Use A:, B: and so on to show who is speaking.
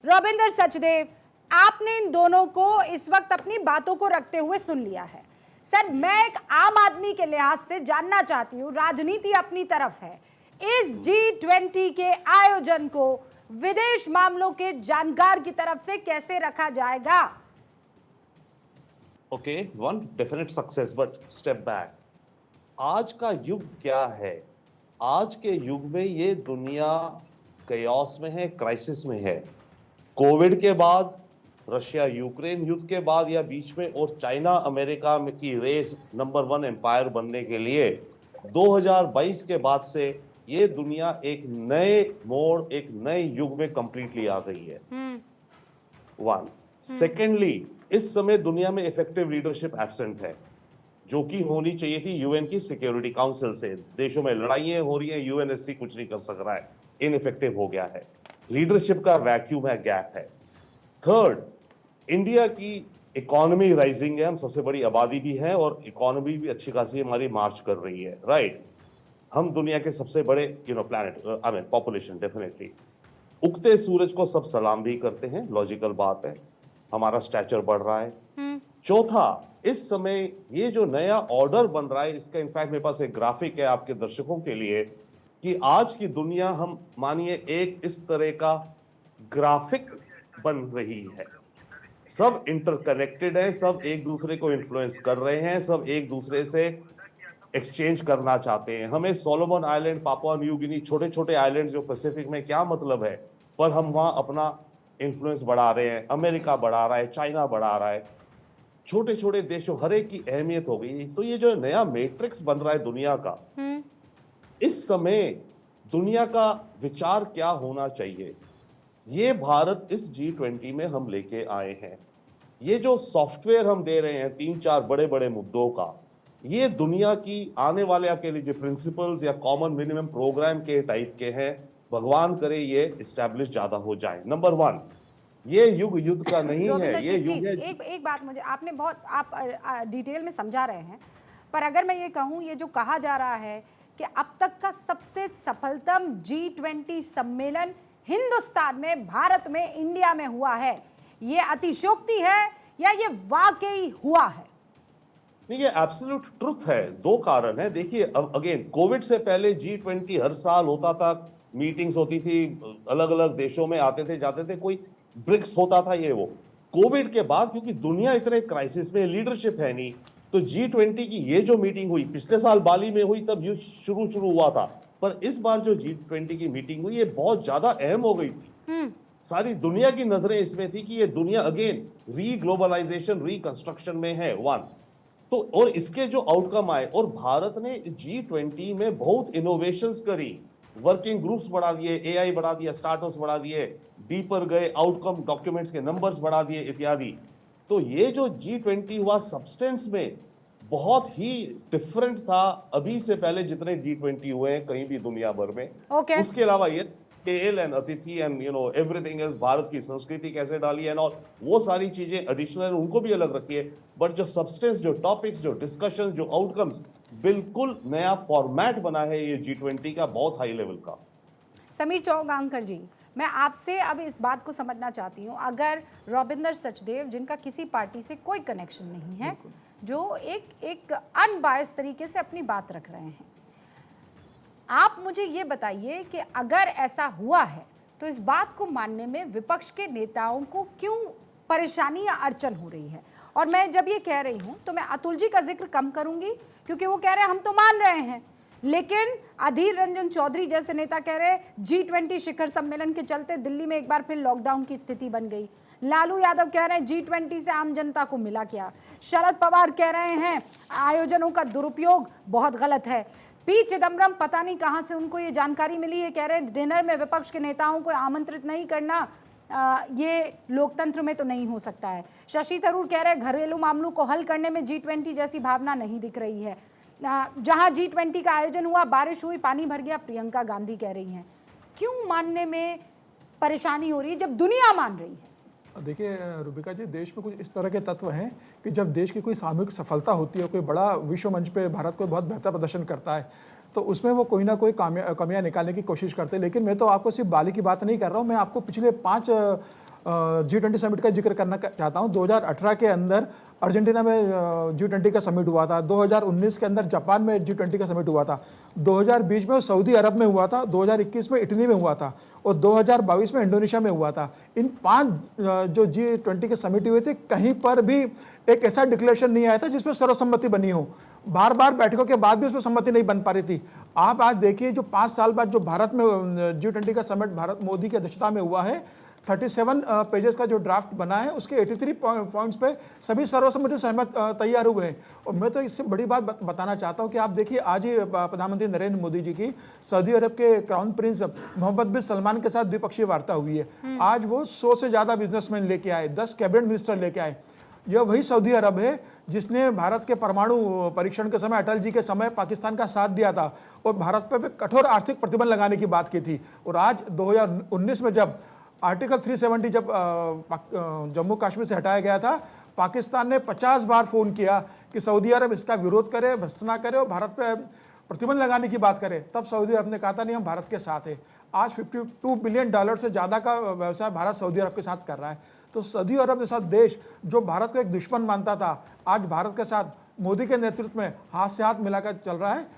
A: रविंदर सचदेव, आपने इन दोनों को इस वक्त अपनी बातों को रखते हुए सुन लिया है। सर, मैं एक आम आदमी के लिहाज से जानना चाहती हूँ, राजनीति अपनी तरफ है, इस G20 के आयोजन को विदेश मामलों के जानकार की तरफ से कैसे रखा जाएगा?
B: Okay, one definite success, but step back. आज का युग क्या है? आज के युग में ये दुनिया कयास में है, क्राइसिस में है। कोविड के बाद, रशिया यूक्रेन युद्ध के बाद या बीच में, और चाइना अमेरिका में की रेस नंबर 1 एम्पायर बनने के लिए 2022 के बाद से ये दुनिया एक नए मोड़, एक नए युग में कंप्लीटली आ गई है। वन सेकेंडली, इस समय दुनिया में इफेक्टिव लीडरशिप एब्सेंट है, जो कि होनी चाहिए थी यूएन की सिक्योरिटी काउंसिल से। देशों में लड़ाइयां हो रही हैं, यूएनएससी कुछ नहीं कर सक रहा है, इनइफेक्टिव हो गया है, लीडरशिप का वैक्यूम है, गैप है। थर्ड, इंडिया की इकोनॉमी राइजिंग है, हम सबसे बड़ी आबादी भी है और इकोनॉमी भी अच्छी खासी हमारी मार्च कर रही है, राइट। हम दुनिया के सबसे बड़े planet, I mean population, definitely. उगते सूरज को सब सलाम भी करते हैं, लॉजिकल बात है, हमारा स्टैचर बढ़ रहा है। चौथा, इस समय ये जो नया ऑर्डर बन रहा है, इसका इनफैक्ट मेरे पास एक ग्राफिक है आपके दर्शकों के लिए, कि आज की दुनिया, हम मानिए एक इस तरह का ग्राफिक बन रही है, सब इंटरकनेक्टेड है, सब एक दूसरे को इन्फ्लुएंस कर रहे हैं, सब एक दूसरे से एक्सचेंज करना चाहते हैं। हमें Solomon island, Papua New Guinea, छोटे छोटे आइलैंड जो पैसिफिक में, क्या मतलब है, पर हम वहां अपना इन्फ्लुएंस बढ़ा रहे हैं, अमेरिका बढ़ा रहा है, चाइना बढ़ा रहा है, छोटे छोटे देशों, हर एक की अहमियत हो गई। तो ये जो नया मैट्रिक्स बन रहा है दुनिया का, इस समय दुनिया का विचार क्या होना चाहिए, ये भारत इस G20 में हम लेके आए हैं। ये जो सॉफ्टवेयर हम दे रहे हैं 3-4 बड़े बड़े मुद्दों का, ये दुनिया की आने वाले आपके लिए प्रिंसिपल्स या कॉमन मिनिमम प्रोग्राम के टाइप के हैं। भगवान करे ये इस्टेब्लिश ज्यादा हो जाए। नंबर 1, ये युग युद्ध का नहीं है, ये युग है।
A: एक बात मुझे, आपने बहुत, आप डिटेल में समझा रहे हैं, पर अगर मैं ये कहूँ, ये जो कहा जा रहा है कि अब तक का सबसे सफलतम G20 सम्मेलन हिंदुस्तान में, भारत में, इंडिया में हुआ है, ये अतिशयोक्ति है या ये वाकई हुआ है?
B: नहीं, ये एब्सोल्यूट ट्रुथ है। 2 कारण है। देखिए, अब अगेन, कोविड से पहले G20 हर साल होता था, मीटिंग्स होती थी, अलग अलग देशों में आते थे जाते थे, कोई ब्रिक्स होता था, ये वो। कोविड के बाद क्योंकि दुनिया इतने क्राइसिस में, लीडरशिप है नहीं, तो G20 की ये जो मीटिंग हुई, पिछले साल बाली में हुई, तब युद्ध शुरू हुआ था, पर इस बार जो G20 की मीटिंग हुई, ये बहुत ज्यादा अहम हो गई थी। सारी दुनिया की नजरें इसमें थी कि ये दुनिया अगेन रीग्लोबलाइजेशन, रिकंस्ट्रक्शन में है। 1 तो, और इसके जो आउटकम आए, और भारत ने G20 में बहुत इनोवेशंस करी, वर्किंग ग्रुप्स बढ़ा दिए, AI बढ़ा दिया, स्टार्टअप्स बढ़ा दिए, डीपर गए, आउटकम डॉक्यूमेंट्स के नंबर्स बढ़ा दिए, इत्यादि। तो ये जो G20 हुआ, सब्सटेंस में बहुत ही डिफरेंट था अभी से पहले जितने G20 हुए हैं कहीं भी दुनिया भर में। उसके अलावा ये स्केल एंड अतिथि एंड एवरीथिंग इज, भारत की संस्कृति कैसे डाली है, और वो सारी चीजें एडिशनल, उनको भी अलग रखी है, बट जो सब्सटेंस, जो टॉपिक्स, जो डिस्कशन, जो आउटकम्स, बिल्कुल नया फॉर्मेट बना है ये G20 का, बहुत हाई लेवल का।
A: समीर चौगांकर जी, मैं आपसे अब इस बात को समझना चाहती हूँ, अगर रविंदर सचदेव, जिनका किसी पार्टी से कोई कनेक्शन नहीं है, जो एक अनबायस तरीके से अपनी बात रख रहे हैं, आप मुझे ये बताइए कि अगर ऐसा हुआ है तो इस बात को मानने में विपक्ष के नेताओं को क्यों परेशानी या अड़चन हो रही है? और मैं जब ये कह रही हूँ तो मैं अतुल जी का जिक्र कम करूंगी, क्योंकि वो कह रहे हैं हम तो मान रहे हैं, लेकिन अधीर रंजन चौधरी जैसे नेता कह रहे हैं G20 शिखर सम्मेलन के चलते दिल्ली में एक बार फिर लॉकडाउन की स्थिति बन गई। लालू यादव कह रहे हैं G20 से आम जनता को मिला क्या। शरद पवार कह रहे हैं आयोजनों का दुरुपयोग बहुत गलत है। पी चिदम्बरम, पता नहीं कहां से उनको ये जानकारी मिली है, कह रहे हैं डिनर में विपक्ष के नेताओं को आमंत्रित नहीं करना, ये लोकतंत्र में तो नहीं हो सकता है। शशि थरूर कह रहे हैं घरेलू मामलों को हल करने में G20 जैसी भावना नहीं दिख रही है। जहां G20 का आयोजन हुआ, बारिश हुई, पानी भर गया, प्रियंका गांधी कह रही हैं। क्यों मानने में परेशानी हो रही है जब दुनिया मान रही है?
C: देखिए रुबिका जी, देश में कुछ इस तरह के तत्व हैं कि जब देश की कोई सामूहिक सफलता होती है, कोई बड़ा विश्व मंच पे भारत को बहुत बेहतर प्रदर्शन करता है, तो उसमें वो कोई ना कोई कमियां निकालने की कोशिश करते हैं। लेकिन मैं तो आपको सिर्फ बाली की बात नहीं कर रहा हूँ, मैं आपको पिछले 5 G20 समिट का जिक्र करना चाहता हूँ। 2018 के अंदर अर्जेंटीना में G20 का समिट हुआ था, 2019 के अंदर जापान में G20 का समिट हुआ था, 2020 में सऊदी अरब में हुआ था, 2021 में इटली में हुआ था और 2022 में इंडोनेशिया में हुआ था। इन 5 जो G20 के समिट हुए थे, कहीं पर भी एक ऐसा डिक्लेरेशन नहीं आया था जिसमें सर्वसम्मति बनी हो। बार बार बैठकों के बाद भी उसमें सम्मति नहीं बन पा रही थी। आप आज देखिए, जो 5 साल बाद जो भारत में G20 का समिट भारत मोदी की अध्यक्षता में हुआ है, 37 पेजेस का जो ड्राफ्ट बना है, उसके 83 पॉइंट्स पे सभी सर्वसम्मति सहमत तैयार हुए हैं। और मैं तो इससे बड़ी बात बताना चाहता हूं कि आप देखिए, आज ही प्रधानमंत्री नरेंद्र मोदी जी की सऊदी अरब के क्राउन प्रिंस मोहम्मद बिन सलमान के साथ द्विपक्षीय वार्ता हुई है। आज वो 100 से ज़्यादा बिजनेसमैन लेके आए, 10 कैबिनेट मिनिस्टर लेके आए। यह वही सऊदी अरब है जिसने भारत के परमाणु परीक्षण के समय, अटल जी के समय पाकिस्तान का साथ दिया था और भारत पर कठोर आर्थिक प्रतिबंध लगाने की बात की थी। और आज 2019 में जब आर्टिकल 370 जब जम्मू कश्मीर से हटाया गया था, पाकिस्तान ने 50 बार फ़ोन किया कि सऊदी अरब इसका विरोध करे, भर्त्सना करे और भारत पे प्रतिबंध लगाने की बात करे। तब सऊदी अरब ने कहा था नहीं, हम भारत के साथ हैं। आज $52 बिलियन से ज़्यादा का व्यवसाय भारत सऊदी अरब के साथ कर रहा है। तो सऊदी अरब जैसा देश जो भारत को एक दुश्मन मानता था, आज भारत के साथ मोदी के नेतृत्व में हाथ से हाथ मिलाकर चल रहा है।